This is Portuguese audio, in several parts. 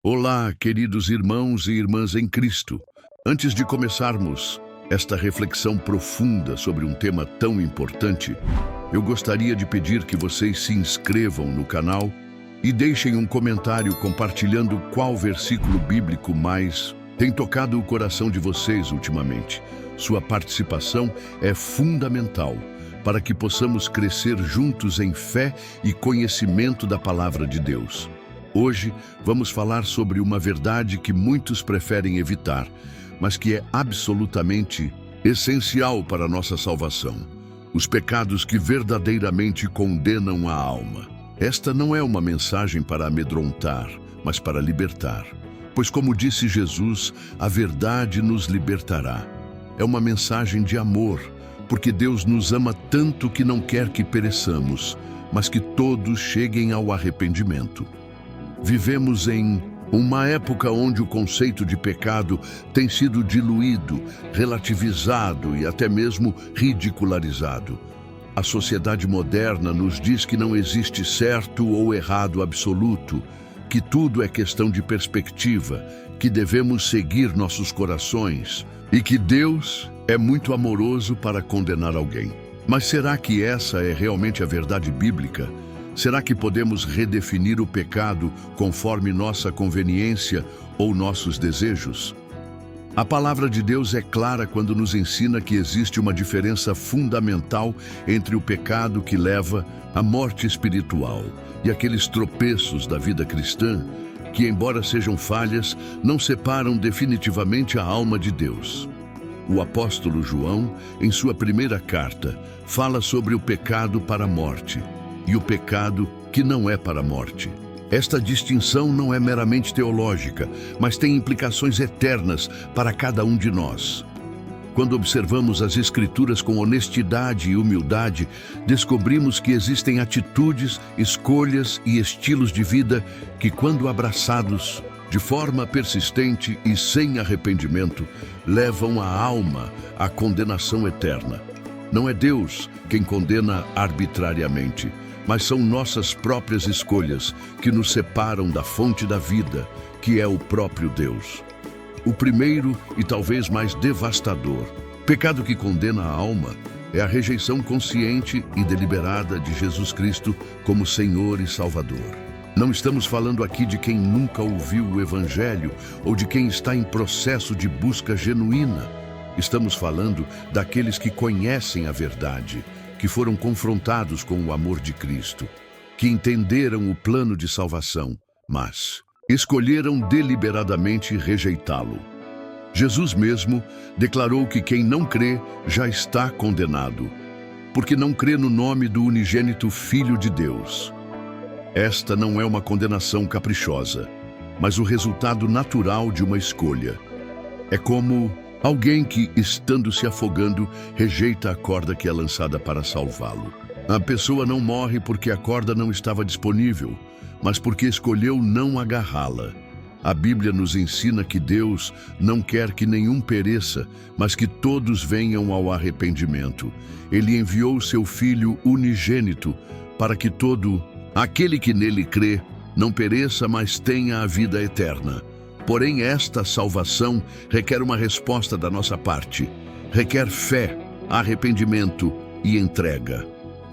Olá, queridos irmãos e irmãs em Cristo. Antes de começarmos esta reflexão profunda sobre um tema tão importante, eu gostaria de pedir que vocês se inscrevam no canal e deixem um comentário compartilhando qual versículo bíblico mais tem tocado o coração de vocês ultimamente. Sua participação é fundamental para que possamos crescer juntos em fé e conhecimento da palavra de Deus. Hoje vamos falar sobre uma verdade que muitos preferem evitar, mas que é absolutamente essencial para a nossa salvação: os pecados que verdadeiramente condenam a alma. Esta não é uma mensagem para amedrontar, mas para libertar. Pois, como disse Jesus, a verdade nos libertará. É uma mensagem de amor, porque Deus nos ama tanto que não quer que pereçamos, mas que todos cheguem ao arrependimento. Vivemos em uma época onde o conceito de pecado tem sido diluído, relativizado e até mesmo ridicularizado. A sociedade moderna nos diz que não existe certo ou errado absoluto, que tudo é questão de perspectiva, que devemos seguir nossos corações e que Deus é muito amoroso para condenar alguém. Mas será que essa é realmente a verdade bíblica? Será que podemos redefinir o pecado conforme nossa conveniência ou nossos desejos? A palavra de Deus é clara quando nos ensina que existe uma diferença fundamental entre o pecado que leva à morte espiritual e aqueles tropeços da vida cristã que, embora sejam falhas, não separam definitivamente a alma de Deus. O apóstolo João, em sua primeira carta, fala sobre o pecado para a morte e o pecado que não é para a morte. Esta distinção não é meramente teológica, mas tem implicações eternas para cada um de nós. Quando observamos as Escrituras com honestidade e humildade, descobrimos que existem atitudes, escolhas e estilos de vida que, quando abraçados de forma persistente e sem arrependimento, levam a alma à condenação eterna. Não é Deus quem condena arbitrariamente, mas são nossas próprias escolhas que nos separam da fonte da vida, que é o próprio Deus. O primeiro e talvez mais devastador pecado que condena a alma é a rejeição consciente e deliberada de Jesus Cristo como Senhor e Salvador. Não estamos falando aqui de quem nunca ouviu o Evangelho ou de quem está em processo de busca genuína. Estamos falando daqueles que conhecem a verdade, que foram confrontados com o amor de Cristo, que entenderam o plano de salvação, mas escolheram deliberadamente rejeitá-lo. Jesus mesmo declarou que quem não crê já está condenado, porque não crê no nome do unigênito Filho de Deus. Esta não é uma condenação caprichosa, mas o resultado natural de uma escolha. É como alguém que, estando se afogando, rejeita a corda que é lançada para salvá-lo. A pessoa não morre porque a corda não estava disponível, mas porque escolheu não agarrá-la. A Bíblia nos ensina que Deus não quer que nenhum pereça, mas que todos venham ao arrependimento. Ele enviou seu Filho unigênito para que todo aquele que nele crê não pereça, mas tenha a vida eterna. Porém, esta salvação requer uma resposta da nossa parte. Requer fé, arrependimento e entrega.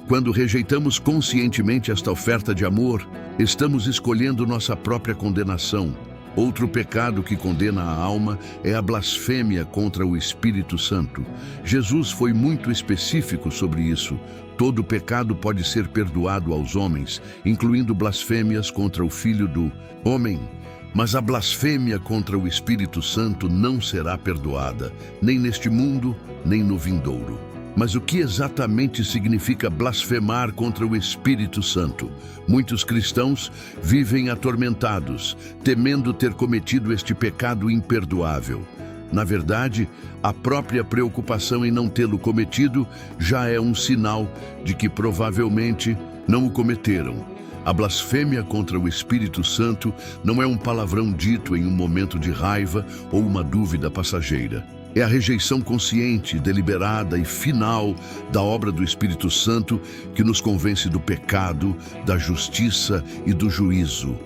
Quando rejeitamos conscientemente esta oferta de amor, estamos escolhendo nossa própria condenação. Outro pecado que condena a alma é a blasfêmia contra o Espírito Santo. Jesus foi muito específico sobre isso. Todo pecado pode ser perdoado aos homens, incluindo blasfêmias contra o Filho do Homem. Mas a blasfêmia contra o Espírito Santo não será perdoada, nem neste mundo, nem no vindouro. Mas o que exatamente significa blasfemar contra o Espírito Santo? Muitos cristãos vivem atormentados, temendo ter cometido este pecado imperdoável. Na verdade, a própria preocupação em não tê-lo cometido já é um sinal de que provavelmente não o cometeram. A blasfêmia contra o Espírito Santo não é um palavrão dito em um momento de raiva ou uma dúvida passageira. É a rejeição consciente, deliberada e final da obra do Espírito Santo que nos convence do pecado, da justiça e do juízo.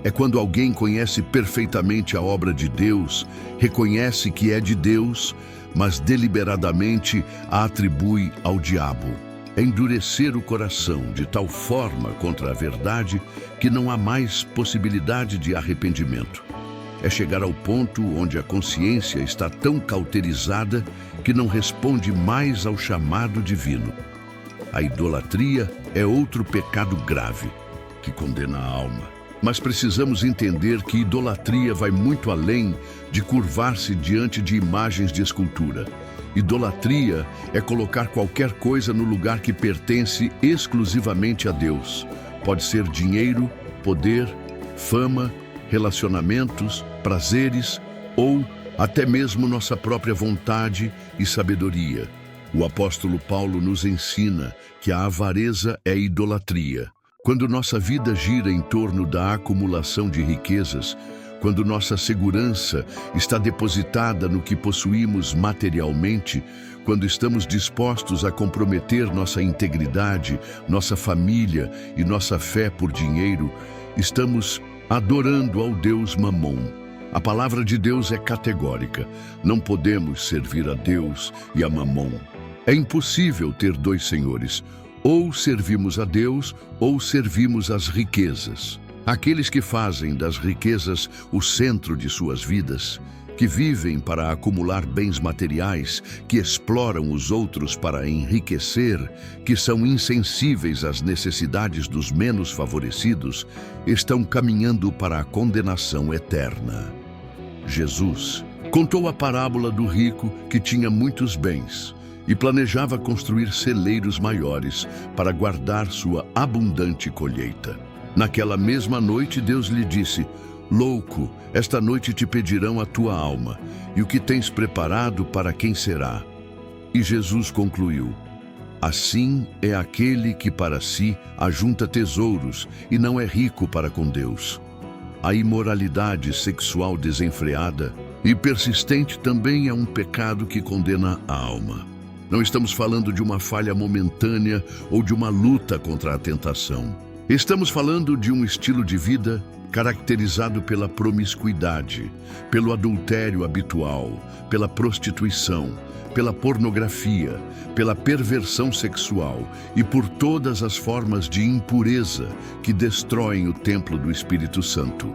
É quando alguém conhece perfeitamente a obra de Deus, reconhece que é de Deus, mas deliberadamente a atribui ao diabo. É endurecer o coração de tal forma contra a verdade que não há mais possibilidade de arrependimento. É chegar ao ponto onde a consciência está tão cauterizada que não responde mais ao chamado divino. A idolatria é outro pecado grave que condena a alma. Mas precisamos entender que idolatria vai muito além de curvar-se diante de imagens de escultura. Idolatria é colocar qualquer coisa no lugar que pertence exclusivamente a Deus. Pode ser dinheiro, poder, fama, relacionamentos, prazeres ou até mesmo nossa própria vontade e sabedoria. O apóstolo Paulo nos ensina que a avareza é idolatria. Quando nossa vida gira em torno da acumulação de riquezas, quando nossa segurança está depositada no que possuímos materialmente, quando estamos dispostos a comprometer nossa integridade, nossa família e nossa fé por dinheiro, estamos adorando ao Deus Mamon. A palavra de Deus é categórica. Não podemos servir a Deus e a Mamon. É impossível ter dois senhores. Ou servimos a Deus, ou servimos às riquezas. Aqueles que fazem das riquezas o centro de suas vidas, que vivem para acumular bens materiais, que exploram os outros para enriquecer, que são insensíveis às necessidades dos menos favorecidos, estão caminhando para a condenação eterna. Jesus contou a parábola do rico que tinha muitos bens e planejava construir celeiros maiores para guardar sua abundante colheita. Naquela mesma noite, Deus lhe disse: "Louco, esta noite te pedirão a tua alma, e o que tens preparado para quem será?" E Jesus concluiu: "Assim é aquele que para si ajunta tesouros e não é rico para com Deus." A imoralidade sexual desenfreada e persistente também é um pecado que condena a alma. Não estamos falando de uma falha momentânea ou de uma luta contra a tentação. Estamos falando de um estilo de vida caracterizado pela promiscuidade, pelo adultério habitual, pela prostituição, pela pornografia, pela perversão sexual e por todas as formas de impureza que destroem o templo do Espírito Santo.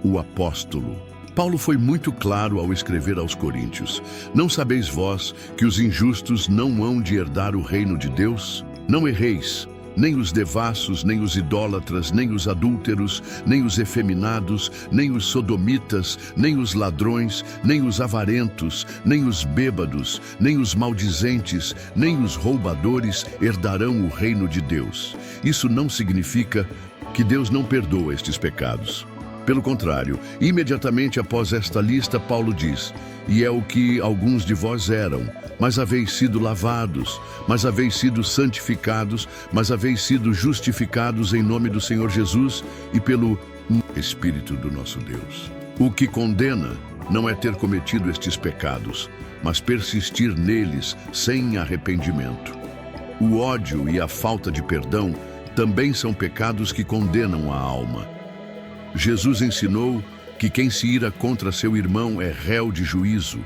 O apóstolo Paulo foi muito claro ao escrever aos Coríntios: "Não sabeis vós que os injustos não hão de herdar o reino de Deus? Não erreis, nem os devassos, nem os idólatras, nem os adúlteros, nem os efeminados, nem os sodomitas, nem os ladrões, nem os avarentos, nem os bêbados, nem os maldizentes, nem os roubadores herdarão o reino de Deus." Isso não significa que Deus não perdoa estes pecados. Pelo contrário, imediatamente após esta lista, Paulo diz: "E é o que alguns de vós eram, mas haveis sido lavados, mas haveis sido santificados, mas haveis sido justificados em nome do Senhor Jesus e pelo Espírito do nosso Deus." O que condena não é ter cometido estes pecados, mas persistir neles sem arrependimento. O ódio e a falta de perdão também são pecados que condenam a alma. Jesus ensinou que quem se ira contra seu irmão é réu de juízo,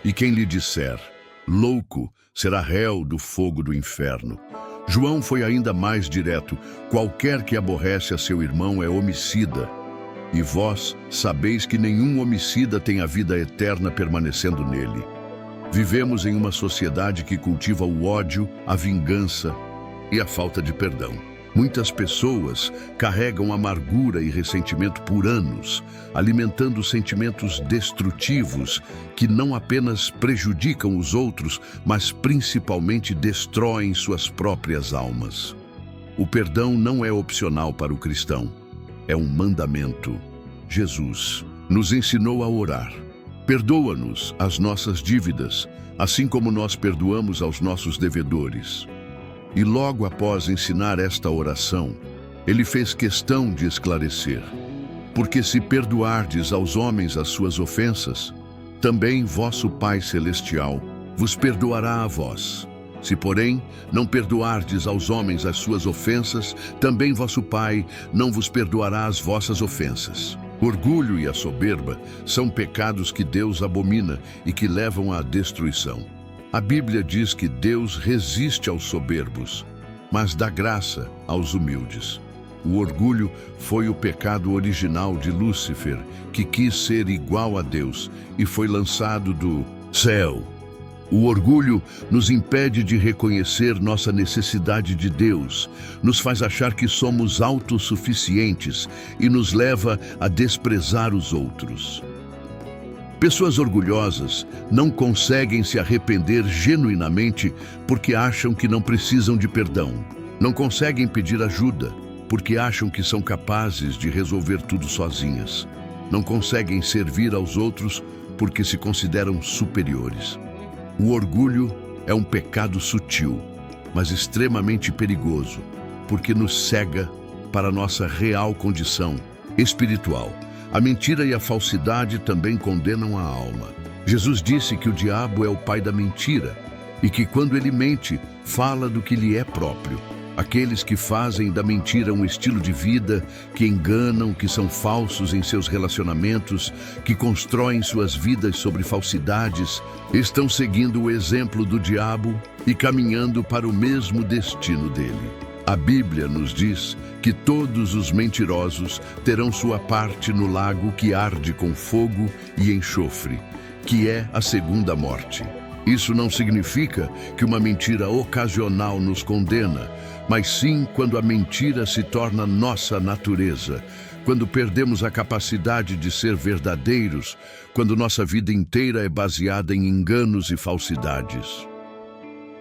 e quem lhe disser "louco" será réu do fogo do inferno. João foi ainda mais direto: "Qualquer que aborrece a seu irmão é homicida, e vós sabeis que nenhum homicida tem a vida eterna permanecendo nele." Vivemos em uma sociedade que cultiva o ódio, a vingança e a falta de perdão. Muitas pessoas carregam amargura e ressentimento por anos, alimentando sentimentos destrutivos que não apenas prejudicam os outros, mas principalmente destroem suas próprias almas. O perdão não é opcional para o cristão, é um mandamento. Jesus nos ensinou a orar: "Perdoa-nos as nossas dívidas, assim como nós perdoamos aos nossos devedores." E logo após ensinar esta oração, ele fez questão de esclarecer: "Porque se perdoardes aos homens as suas ofensas, também vosso Pai Celestial vos perdoará a vós. Se, porém, não perdoardes aos homens as suas ofensas, também vosso Pai não vos perdoará as vossas ofensas. O orgulho e a soberba são pecados que Deus abomina e que levam à destruição. A Bíblia diz que Deus resiste aos soberbos, mas dá graça aos humildes. O orgulho foi o pecado original de Lúcifer, que quis ser igual a Deus e foi lançado do céu. O orgulho nos impede de reconhecer nossa necessidade de Deus, nos faz achar que somos autossuficientes e nos leva a desprezar os outros. Pessoas orgulhosas não conseguem se arrepender genuinamente porque acham que não precisam de perdão. Não conseguem pedir ajuda porque acham que são capazes de resolver tudo sozinhas. Não conseguem servir aos outros porque se consideram superiores. O orgulho é um pecado sutil, mas extremamente perigoso, porque nos cega para nossa real condição espiritual. A mentira e a falsidade também condenam a alma. Jesus disse que o diabo é o pai da mentira e que quando ele mente, fala do que lhe é próprio. Aqueles que fazem da mentira um estilo de vida, que enganam, que são falsos em seus relacionamentos, que constroem suas vidas sobre falsidades, estão seguindo o exemplo do diabo e caminhando para o mesmo destino dele. A Bíblia nos diz que todos os mentirosos terão sua parte no lago que arde com fogo e enxofre, que é a segunda morte. Isso não significa que uma mentira ocasional nos condena, mas sim quando a mentira se torna nossa natureza, quando perdemos a capacidade de ser verdadeiros, quando nossa vida inteira é baseada em enganos e falsidades.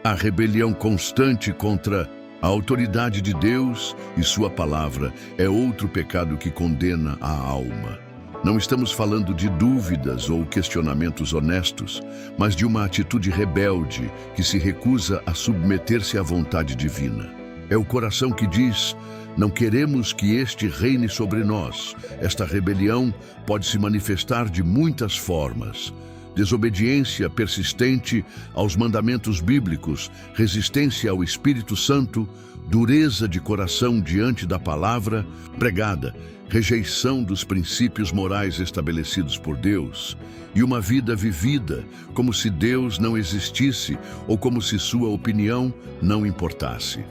A rebelião constante contra a autoridade de Deus e sua palavra é outro pecado que condena a alma. Não estamos falando de dúvidas ou questionamentos honestos, mas de uma atitude rebelde que se recusa a submeter-se à vontade divina. É o coração que diz: não queremos que este reine sobre nós. Esta rebelião pode se manifestar de muitas formas. Desobediência persistente aos mandamentos bíblicos, resistência ao Espírito Santo, dureza de coração diante da palavra pregada, rejeição dos princípios morais estabelecidos por Deus e uma vida vivida como se Deus não existisse ou como se sua opinião não importasse.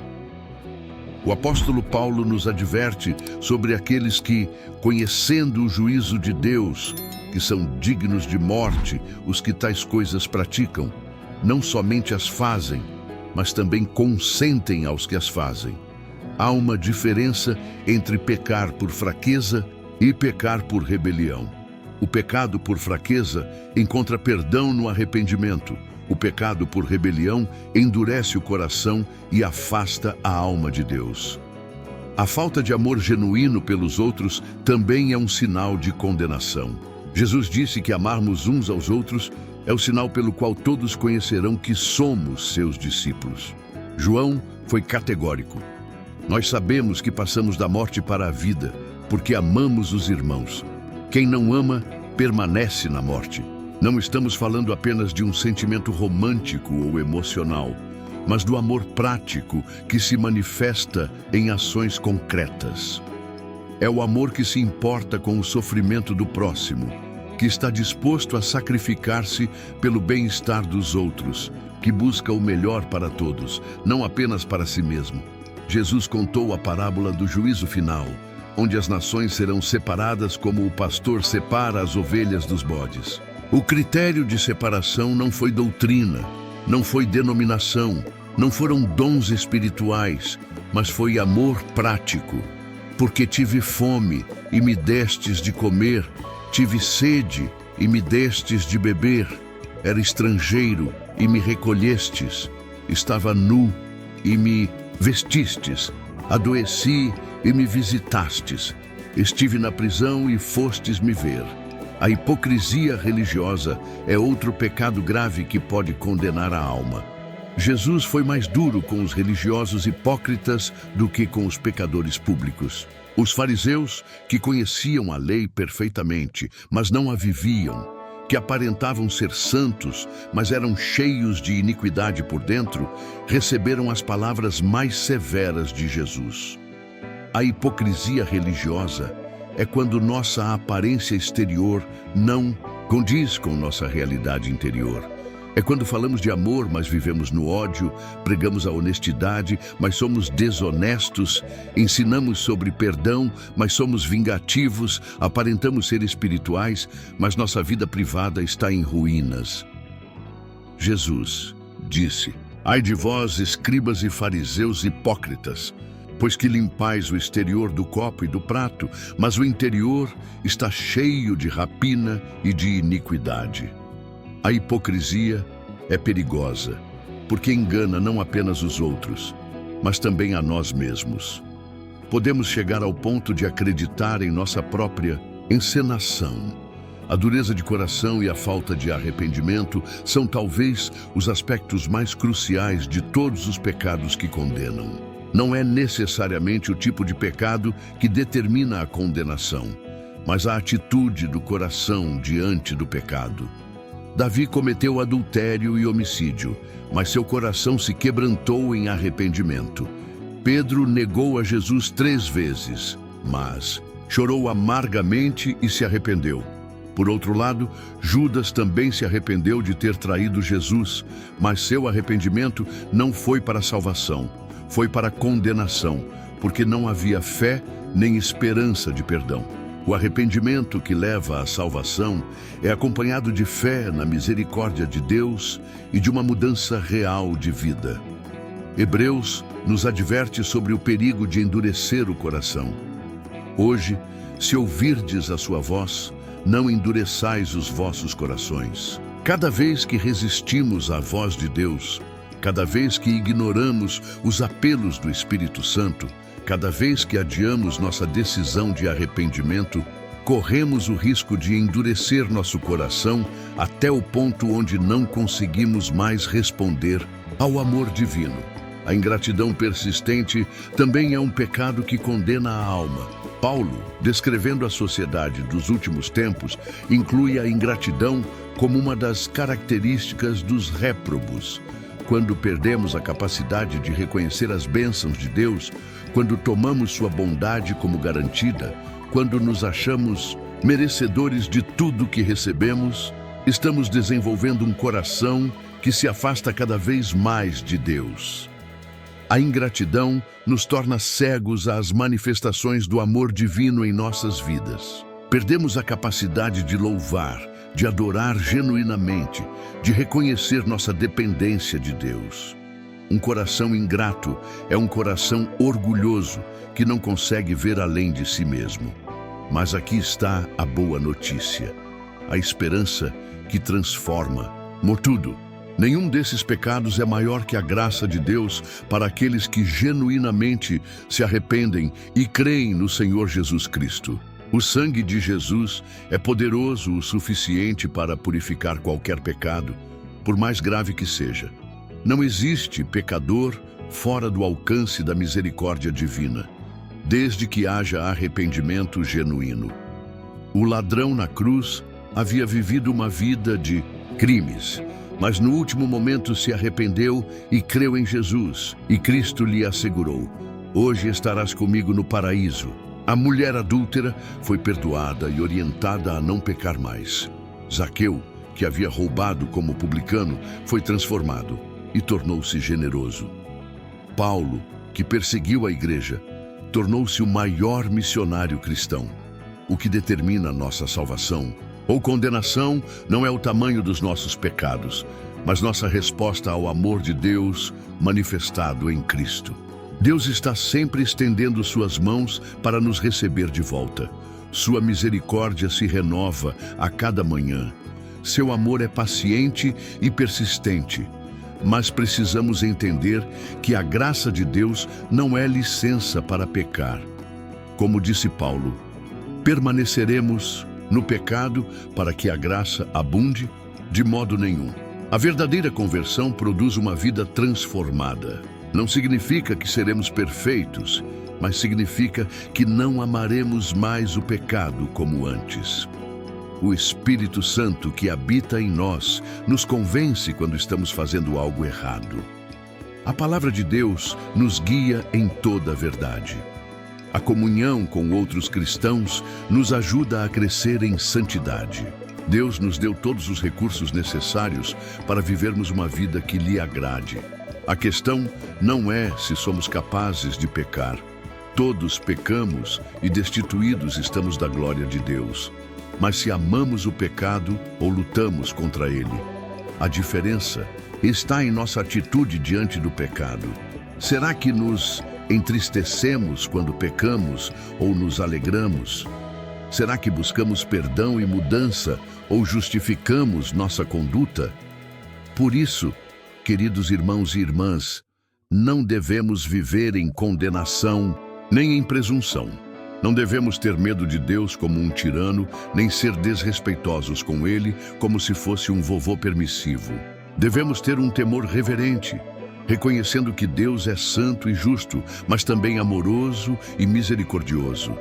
O apóstolo Paulo nos adverte sobre aqueles que, conhecendo o juízo de Deus, que são dignos de morte, os que tais coisas praticam, não somente as fazem, mas também consentem aos que as fazem. Há uma diferença entre pecar por fraqueza e pecar por rebelião. O pecado por fraqueza encontra perdão no arrependimento. O pecado por rebelião endurece o coração e afasta a alma de Deus. A falta de amor genuíno pelos outros também é um sinal de condenação. Jesus disse que amarmos uns aos outros é o sinal pelo qual todos conhecerão que somos seus discípulos. João foi categórico. Nós sabemos que passamos da morte para a vida, porque amamos os irmãos. Quem não ama, permanece na morte. Não estamos falando apenas de um sentimento romântico ou emocional, mas do amor prático que se manifesta em ações concretas. É o amor que se importa com o sofrimento do próximo, que está disposto a sacrificar-se pelo bem-estar dos outros, que busca o melhor para todos, não apenas para si mesmo. Jesus contou a parábola do juízo final, onde as nações serão separadas como o pastor separa as ovelhas dos bodes. O critério de separação não foi doutrina, não foi denominação, não foram dons espirituais, mas foi amor prático. Porque tive fome e me destes de comer, tive sede e me destes de beber, era estrangeiro e me recolhestes, estava nu e me vestistes, adoeci e me visitastes, estive na prisão e fostes me ver. A hipocrisia religiosa é outro pecado grave que pode condenar a alma. Jesus foi mais duro com os religiosos hipócritas do que com os pecadores públicos. Os fariseus, que conheciam a lei perfeitamente, mas não a viviam, que aparentavam ser santos, mas eram cheios de iniquidade por dentro, receberam as palavras mais severas de Jesus. A hipocrisia religiosa é quando nossa aparência exterior não condiz com nossa realidade interior. É quando falamos de amor, mas vivemos no ódio, pregamos a honestidade, mas somos desonestos, ensinamos sobre perdão, mas somos vingativos, aparentamos ser espirituais, mas nossa vida privada está em ruínas. Jesus disse: Ai de vós, escribas e fariseus hipócritas, pois que limpais o exterior do copo e do prato, mas o interior está cheio de rapina e de iniquidade. A hipocrisia é perigosa, porque engana não apenas os outros, mas também a nós mesmos. Podemos chegar ao ponto de acreditar em nossa própria encenação. A dureza de coração e a falta de arrependimento são talvez os aspectos mais cruciais de todos os pecados que condenam. Não é necessariamente o tipo de pecado que determina a condenação, mas a atitude do coração diante do pecado. Davi cometeu adultério e homicídio, mas seu coração se quebrantou em arrependimento. Pedro negou a Jesus 3 vezes, mas chorou amargamente e se arrependeu. Por outro lado, Judas também se arrependeu de ter traído Jesus, mas seu arrependimento não foi para a salvação, foi para a condenação, porque não havia fé nem esperança de perdão. O arrependimento que leva à salvação é acompanhado de fé na misericórdia de Deus e de uma mudança real de vida. Hebreus nos adverte sobre o perigo de endurecer o coração. Hoje, se ouvirdes a sua voz, não endureçais os vossos corações. Cada vez que resistimos à voz de Deus, cada vez que ignoramos os apelos do Espírito Santo, cada vez que adiamos nossa decisão de arrependimento, corremos o risco de endurecer nosso coração até o ponto onde não conseguimos mais responder ao amor divino. A ingratidão persistente também é um pecado que condena a alma. Paulo, descrevendo a sociedade dos últimos tempos, inclui a ingratidão como uma das características dos réprobos. Quando perdemos a capacidade de reconhecer as bênçãos de Deus, quando tomamos sua bondade como garantida, quando nos achamos merecedores de tudo que recebemos, estamos desenvolvendo um coração que se afasta cada vez mais de Deus. A ingratidão nos torna cegos às manifestações do amor divino em nossas vidas. Perdemos a capacidade de louvar, de adorar genuinamente, de reconhecer nossa dependência de Deus. Um coração ingrato é um coração orgulhoso que não consegue ver além de si mesmo. Mas aqui está a boa notícia, a esperança que transforma. Mortudo, nenhum desses pecados é maior que a graça de Deus para aqueles que genuinamente se arrependem e creem no Senhor Jesus Cristo. O sangue de Jesus é poderoso o suficiente para purificar qualquer pecado, por mais grave que seja. Não existe pecador fora do alcance da misericórdia divina, desde que haja arrependimento genuíno. O ladrão na cruz havia vivido uma vida de crimes, mas no último momento se arrependeu e creu em Jesus, e Cristo lhe assegurou: hoje estarás comigo no paraíso. A mulher adúltera foi perdoada e orientada a não pecar mais. Zaqueu, que havia roubado como publicano, foi transformado e tornou-se generoso. Paulo, que perseguiu a igreja, tornou-se o maior missionário cristão. O que determina nossa salvação ou condenação não é o tamanho dos nossos pecados, mas nossa resposta ao amor de Deus manifestado em Cristo. Deus está sempre estendendo suas mãos para nos receber de volta. Sua misericórdia se renova a cada manhã. Seu amor é paciente e persistente. Mas precisamos entender que a graça de Deus não é licença para pecar. Como disse Paulo, permaneceremos no pecado para que a graça abunde? De modo nenhum. A verdadeira conversão produz uma vida transformada. Não significa que seremos perfeitos, mas significa que não amaremos mais o pecado como antes. O Espírito Santo que habita em nós nos convence quando estamos fazendo algo errado. A palavra de Deus nos guia em toda a verdade. A comunhão com outros cristãos nos ajuda a crescer em santidade. Deus nos deu todos os recursos necessários para vivermos uma vida que lhe agrade. A questão não é se somos capazes de pecar. Todos pecamos e destituídos estamos da glória de Deus. Mas se amamos o pecado ou lutamos contra ele, a diferença está em nossa atitude diante do pecado. Será que nos entristecemos quando pecamos ou nos alegramos? Será que buscamos perdão e mudança ou justificamos nossa conduta? Por isso, queridos irmãos e irmãs, não devemos viver em condenação nem em presunção. Não devemos ter medo de Deus como um tirano, nem ser desrespeitosos com Ele como se fosse um vovô permissivo. Devemos ter um temor reverente, reconhecendo que Deus é santo e justo, mas também amoroso e misericordioso.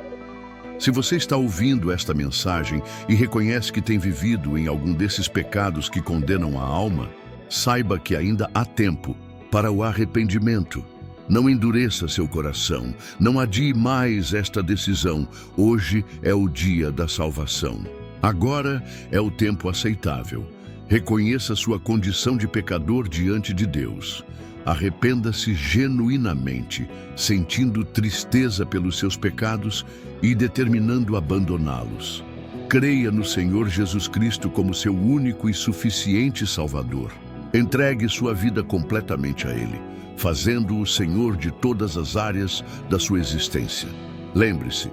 Se você está ouvindo esta mensagem e reconhece que tem vivido em algum desses pecados que condenam a alma, saiba que ainda há tempo para o arrependimento. Não endureça seu coração, não adie mais esta decisão. Hoje é o dia da salvação. Agora é o tempo aceitável. Reconheça sua condição de pecador diante de Deus. Arrependa-se genuinamente, sentindo tristeza pelos seus pecados e determinando abandoná-los. Creia no Senhor Jesus Cristo como seu único e suficiente Salvador. Entregue sua vida completamente a Ele, fazendo-o o Senhor de todas as áreas da sua existência. Lembre-se,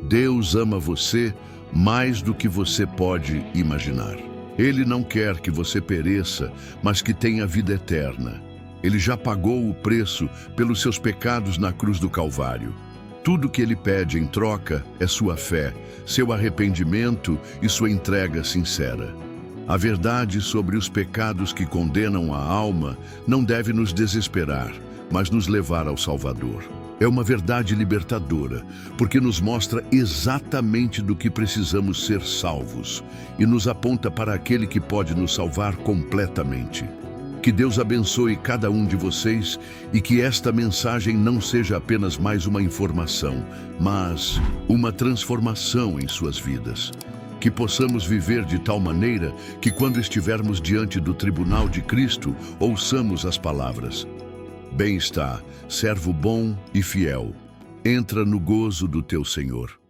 Deus ama você mais do que você pode imaginar. Ele não quer que você pereça, mas que tenha vida eterna. Ele já pagou o preço pelos seus pecados na cruz do Calvário. Tudo que Ele pede em troca é sua fé, seu arrependimento e sua entrega sincera. A verdade sobre os pecados que condenam a alma não deve nos desesperar, mas nos levar ao Salvador. É uma verdade libertadora, porque nos mostra exatamente do que precisamos ser salvos e nos aponta para aquele que pode nos salvar completamente. Que Deus abençoe cada um de vocês e que esta mensagem não seja apenas mais uma informação, mas uma transformação em suas vidas. Que possamos viver de tal maneira que quando estivermos diante do tribunal de Cristo, ouçamos as palavras: Bem está, servo bom e fiel, entra no gozo do teu Senhor.